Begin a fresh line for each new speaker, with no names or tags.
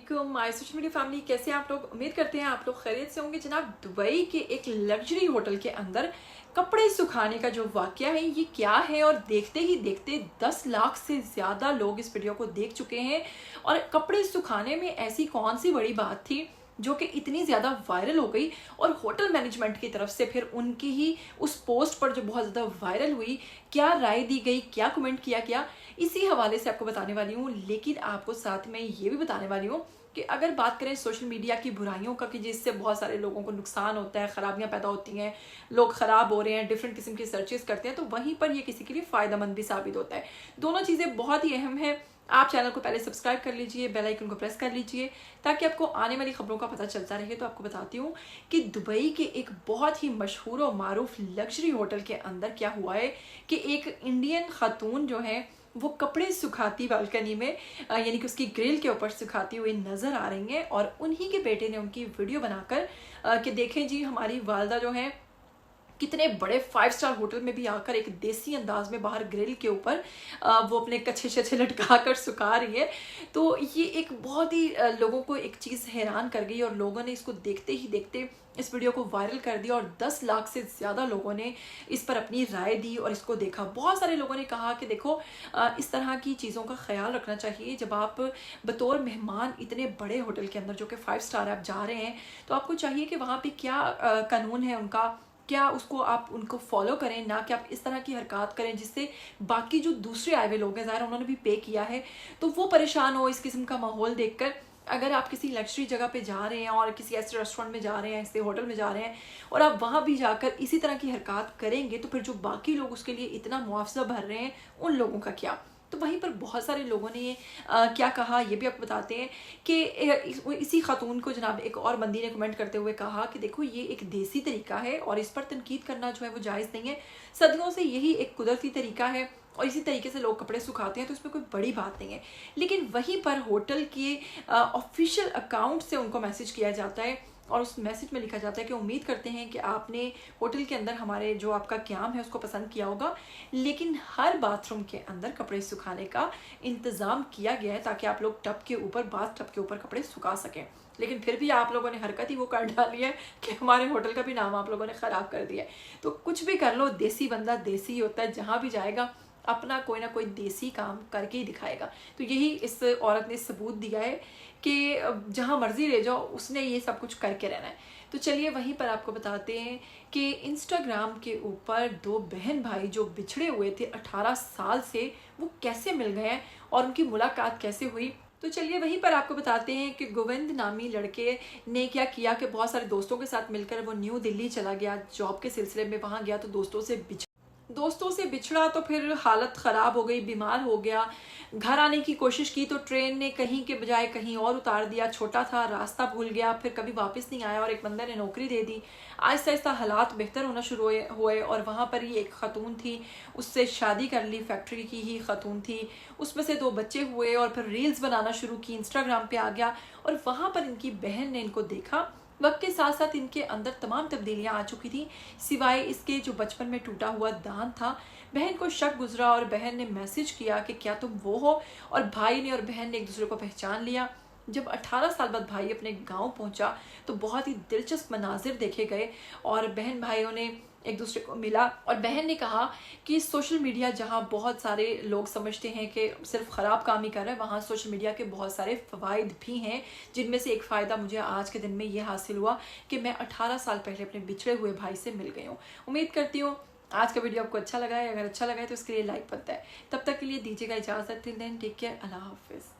अस्सलामुअलैकुम my social media family, कैसे हैं आप लोग। उम्मीद करते हैं आप लोग खैरियत से होंगे। जनाब, दुबई के एक लग्जरी होटल के अंदर कपड़े सुखाने का जो वाकया है ये क्या है, और देखते ही देखते 10 लाख से ज़्यादा लोग इस वीडियो को देख चुके हैं। और कपड़े सुखाने में ऐसी कौन सी बड़ी बात थी जो कि इतनी ज़्यादा वायरल हो गई, और होटल मैनेजमेंट की तरफ से फिर उनकी ही उस पोस्ट पर जो बहुत ज़्यादा वायरल हुई, क्या राय दी गई, क्या कमेंट किया गया, इसी हवाले से आपको बताने वाली हूँ। लेकिन आपको साथ में ये भी बताने वाली हूँ कि अगर बात करें सोशल मीडिया की बुराइयों का, कि जिससे बहुत सारे लोगों को नुकसान होता है, ख़राबियाँ पैदा होती हैं, लोग ख़राब हो रहे हैं, डिफरेंट किस्म की सर्चेस करते हैं, तो वहीं पर ये किसी के लिए फ़ायदेमंद भी साबित होता है। दोनों चीज़ें बहुत ही अहम है। आप चैनल को पहले सब्सक्राइब कर लीजिए, बेल आइकन को प्रेस कर लीजिए ताकि आपको आने वाली खबरों का पता चलता रहे। तो आपको बताती हूँ कि दुबई के एक बहुत ही मशहूर और मारूफ लग्जरी होटल के अंदर क्या हुआ है कि एक इंडियन खातून जो है वो कपड़े सुखाती बालकनी में, यानी कि उसकी ग्रिल के ऊपर सुखाती हुई नजर आ रही हैं। और उन्हीं के बेटे ने उनकी वीडियो बनाकर कि देखें जी, हमारी वालदा जो है कितने बड़े 5 स्टार होटल में भी आकर एक देसी अंदाज में बाहर ग्रिल के ऊपर वो अपने कच्छे शच्छे लटका कर सुखा रही है। तो ये एक बहुत ही लोगों को एक चीज़ हैरान कर गई, और लोगों ने इसको देखते ही देखते इस वीडियो को वायरल कर दिया, और 10 लाख से ज़्यादा लोगों ने इस पर अपनी राय दी और इसको देखा। बहुत सारे लोगों ने कहा कि देखो, इस तरह की चीज़ों का ख्याल रखना चाहिए। जब आप बतौर मेहमान इतने बड़े होटल के अंदर जो कि 5 स्टार आप जा रहे हैं, तो आपको चाहिए कि वहाँ पे क्या कानून है उनका, क्या उसको आप उनको फॉलो करें, ना कि आप इस तरह की हरकत करें जिससे बाकी जो दूसरे आए हुए लोग हैं, ज़ाहिर उन्होंने भी पे किया है, तो वो परेशान हो इस किस्म का माहौल देखकर। अगर आप किसी लग्जरी जगह पे जा रहे हैं और किसी ऐसे रेस्टोरेंट में जा रहे हैं, ऐसे होटल में जा रहे हैं, और आप वहाँ भी जाकर इसी तरह की हरकत करेंगे, तो फिर जो बाकी लोग उसके लिए इतना मुआवजा भर रहे हैं, उन लोगों का क्या। तो वहीं पर बहुत सारे लोगों ने क्या कहा ये भी आपको बताते हैं कि इसी खातून को जनाब एक और बंदी ने कमेंट करते हुए कहा कि देखो, ये एक देसी तरीका है और इस पर तनकीद करना जो है वो जायज़ नहीं है। सदियों से यही एक कुदरती तरीका है और इसी तरीके से लोग कपड़े सुखाते हैं, तो इसमें कोई बड़ी बात नहीं है। लेकिन वहीं पर होटल के ऑफिशियल अकाउंट से उनको मैसेज किया जाता है, और उस मैसेज में लिखा जाता है कि उम्मीद करते हैं कि आपने होटल के अंदर हमारे जो आपका क़याम है उसको पसंद किया होगा, लेकिन हर बाथरूम के अंदर कपड़े सुखाने का इंतज़ाम किया गया है ताकि आप लोग टब के ऊपर, बाथ टब के ऊपर कपड़े सुखा सकें। लेकिन फिर भी आप लोगों ने हरकत ही वो कर डाली है कि हमारे होटल का भी नाम आप लोगों ने ख़राब कर दिया है। तो कुछ भी कर लो, देसी बंदा देसी ही होता है, जहाँ भी जाएगा अपना कोई ना कोई देसी काम करके ही दिखाएगा। तो यही इस औरत ने सबूत दिया है कि जहाँ मर्जी ले जाओ, उसने ये सब कुछ करके रहना है। तो चलिए वहीं पर आपको बताते हैं कि इंस्टाग्राम के ऊपर 2 बहन भाई जो बिछड़े हुए थे 18 साल से, वो कैसे मिल गए हैं और उनकी मुलाकात कैसे हुई। तो चलिए वहीं पर आपको बताते हैं कि गोविंद नामी लड़के ने क्या किया कि बहुत सारे दोस्तों के साथ मिलकर वो न्यू दिल्ली चला गया जॉब के सिलसिले में। वहाँ गया तो दोस्तों से बिछड़ा, तो फिर हालत ख़राब हो गई, बीमार हो गया। घर आने की कोशिश की तो ट्रेन ने कहीं के बजाय कहीं और उतार दिया, छोटा था, रास्ता भूल गया, फिर कभी वापस नहीं आया, और एक बंदे ने नौकरी दे दी। आहिस्ता आहिस्ता हालात बेहतर होना शुरू हुए और वहाँ पर ही एक खातून थी, उससे शादी कर ली, फैक्ट्री की ही खातून थी, उसमें से 2 बच्चे हुए, और फिर रील्स बनाना शुरू की, इंस्टाग्राम पे आ गया, और वहाँ पर इनकी बहन ने इनको देखा। वक्त के साथ साथ इनके अंदर तमाम तब्दीलियां आ चुकी थी, सिवाय इसके जो बचपन में टूटा हुआ दांत था। बहन को शक गुजरा और बहन ने मैसेज किया कि क्या तुम वो हो, और भाई ने और बहन ने एक दूसरे को पहचान लिया। जब 18 साल बाद भाई अपने गांव पहुंचा तो बहुत ही दिलचस्प मनाजिर देखे गए, और बहन भाइयों ने एक दूसरे को मिला, और बहन ने कहा कि सोशल मीडिया जहां बहुत सारे लोग समझते हैं कि सिर्फ ख़राब काम ही कर रहा है, वहां सोशल मीडिया के बहुत सारे फ़वाइद भी हैं, जिनमें से एक फ़ायदा मुझे आज के दिन में ये हासिल हुआ कि मैं 18 साल पहले अपने बिछड़े हुए भाई से मिल गई हूँ। उम्मीद करती हूँ आज का वीडियो आपको अच्छा लगा है। अगर अच्छा लगा है तो इसके लिए लाइक बनता है। तब तक के लिए दीजिएगा इजाज़त। टिल देन टेक केयर, अल्लाह हाफिज़।